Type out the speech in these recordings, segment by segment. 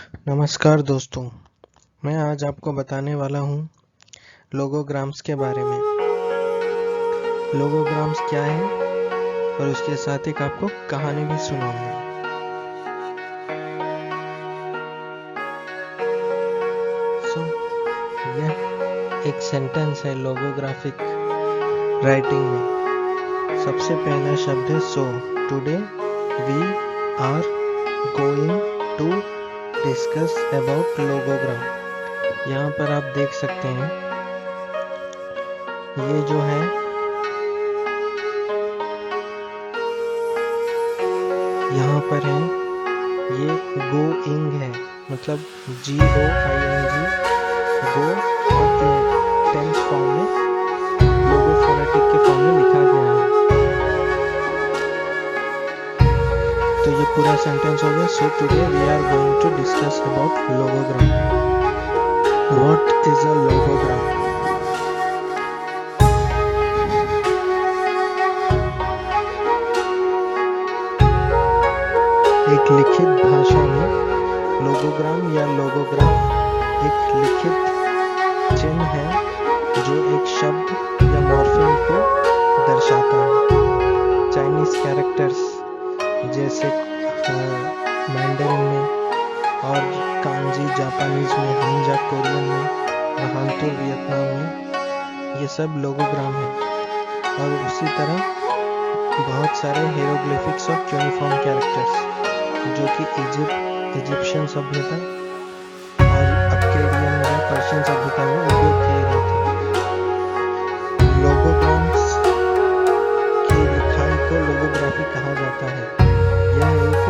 नमस्कार दोस्तों, मैं आज आपको बताने वाला हूँ लोगोग्राम्स के बारे में। लोगोग्राम्स क्या है और उसके साथ एक आपको कहानी भी सुनाऊंगा। यह एक सेंटेंस है लोगोग्राफिक राइटिंग में। सबसे पहला शब्द है so. Today we are going to discuss about logogram. यहाँ पर आप देख सकते हैं, ये जो है यहाँ पर है, ये गोइंग है, मतलब GOING, गो, और इन टेंस फॉर्म में, लोगो फोनेटिक के फॉर्म में लिखा गया है। तो ये पूरा सेंटेंस हो गया। So today we are going to discuss about logogram. What is a logogram? एक लिखित भाषा में लोगोग्राम या लोगोग्राफ एक लिखित चिन्ह है जो एक शब्द या मॉर्फीम को दर्शाता है। चाइनीज कैरेक्टर्स जैसे मैंडरिन में और कांजी जापानीज में, हांजा कोरियन में और हांतुर वियतनाम में, ये सब लोगोग्राम है। और उसी तरह बहुत सारे हेरोग्लिफिक्स और क्यूनिफॉर्म कैरेक्टर्स जो कि इजिप्शियन सभ्यता और अक्केडियन या पर्शियन सभ्यता में उपयोग किए गए थे। लोगोग्राम्स की लिखाई को लोगोग्राफी कहा जाता है। यह एक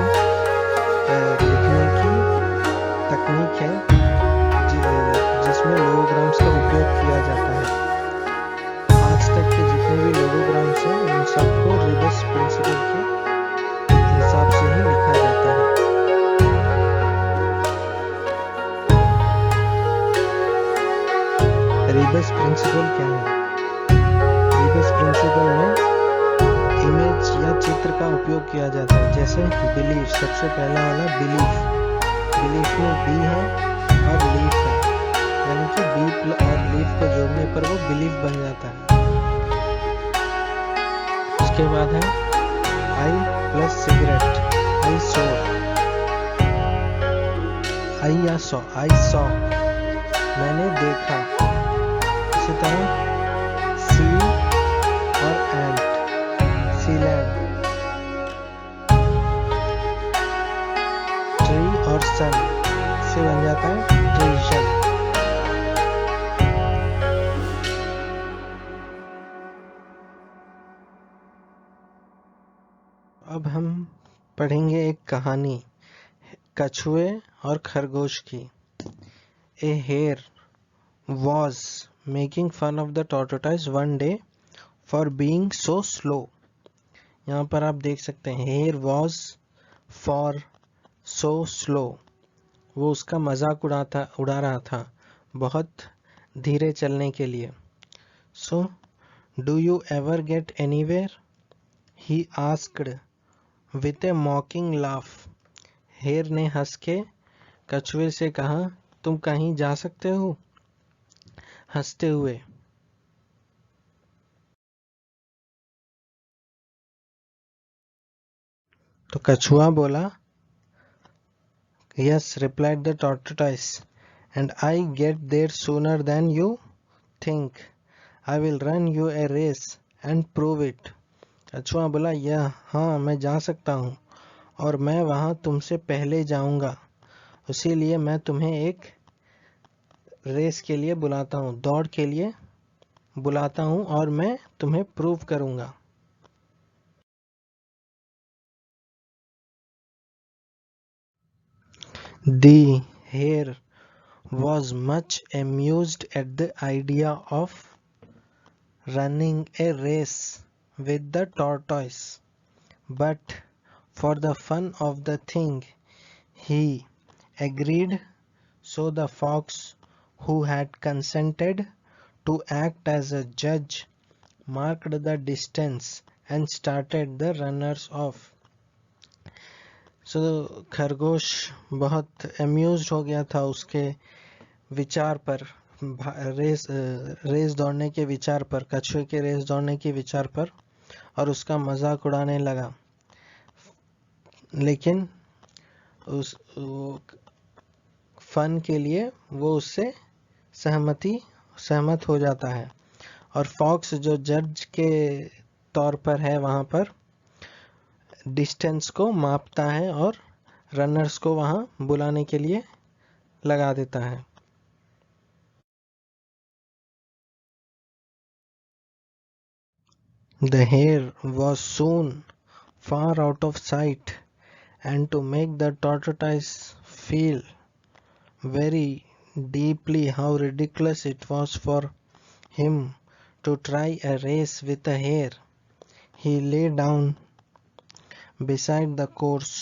लिखने की तकनीक है जिसमें लोगोग्राम्स का उपयोग किया जाता है। आज तक के जितने भी लोगोग्राम्स हैं उन सबको रिबस प्रिंसिपल के हिसाब से ही लिखा जाता है। रिबस प्रिंसिपल क्या है? रिबस प्रिंसिपल में इमेज या चित्र का उपयोग किया जाता है। जैसे बिलीफ, सबसे पहला वाला बिलीफ में बी है और लीफ है, यानी कि बी और लीफ को जोड़ने पर वो बिलीफ बन जाता है। उसके बाद है I plus cigarette, I so, I saw, मैंने देखा। इसी तरह सी और एंट, सीलैंड, ट्री और सन से बन जाता है ट्रीशन। अब हम पढ़ेंगे एक कहानी कछुए और खरगोश की। ए hair was making fun of the tortoise one day for being so slow। यहाँ पर आप देख सकते हैं hair was for so slow, वो उसका मजाक उड़ा रहा था बहुत धीरे चलने के लिए। So do you ever get anywhere? he asked with a mocking laugh। Hare ने हंस के कछुए से कहा, तुम कहीं जा सकते हो? हंसते हुए। तो कछुआ बोला, yes, replied the tortoise, and I get there sooner than you think। I will run you a race and prove it। कछुआ बोला, यह हाँ, मैं जा सकता हूँ और मैं वहाँ तुमसे पहले जाऊंगा, इसीलिए मैं तुम्हें एक रेस के लिए बुलाता हूँ, दौड़ के लिए बुलाता हूँ और मैं तुम्हें प्रूव करूंगा। The hare was much amused at the idea of running a race with the tortoise, but for the fun of the thing he agreed. So the fox, who had consented to act as a judge, marked the distance and started the runners off। खरगोश बहुत amused हो गया था उसके विचार पर, race दौड़ने के विचार पर, कछुए के रेस दौड़ने के विचार पर, और उसका मजाक उड़ाने लगा। लेकिन उस फन के लिए वो उससे सहमत हो जाता है। और फॉक्स जो जज के तौर पर है वहां पर डिस्टेंस को मापता है और रनर्स को वहां बुलाने के लिए लगा देता है। The hare was soon far out of sight, and to make the tortoise feel very deeply how ridiculous it was for him to try a race with a hare, he lay down beside the course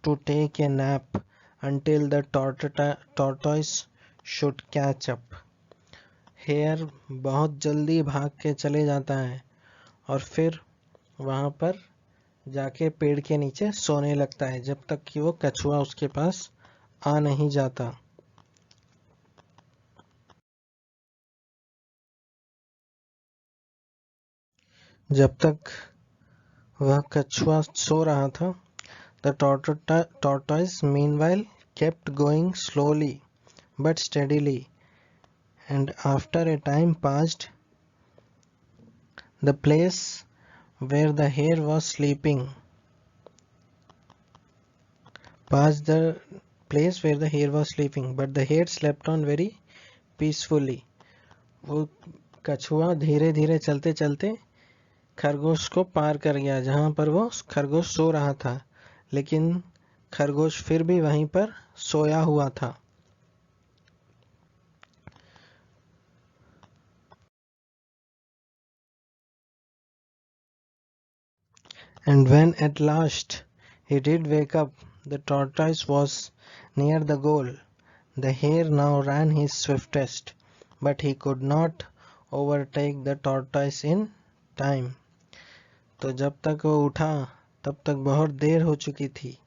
to take a nap until the tortoise should catch up. Hare बहुत जल्दी भाग के चले जाता है और फिर वहां पर जाके पेड़ के नीचे सोने लगता है जब तक कि वो कछुआ उसके पास आ नहीं जाता। जब तक वह कछुआ सो रहा था, the tortoise meanwhile kept going slowly but steadily, and after a time the place where the hare was sleeping passed the place where the hare was sleeping, but the hare slept on very peacefully. वो कछुआ धीरे धीरे चलते चलते खरगोश को पार कर गया जहां पर वो खरगोश सो रहा था, लेकिन खरगोश फिर भी वहीं पर सोया हुआ था। And when at last he did wake up, the tortoise was near the goal. The hare now ran his swiftest, but he could not overtake the tortoise in time. तो जब तक वो उठा तब तक बहुत देर हो चुकी थी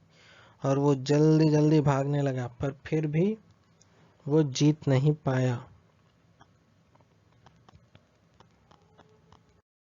और वो जल्दी जल्दी भागने लगा, पर फिर भी वो जीत नहीं पाया।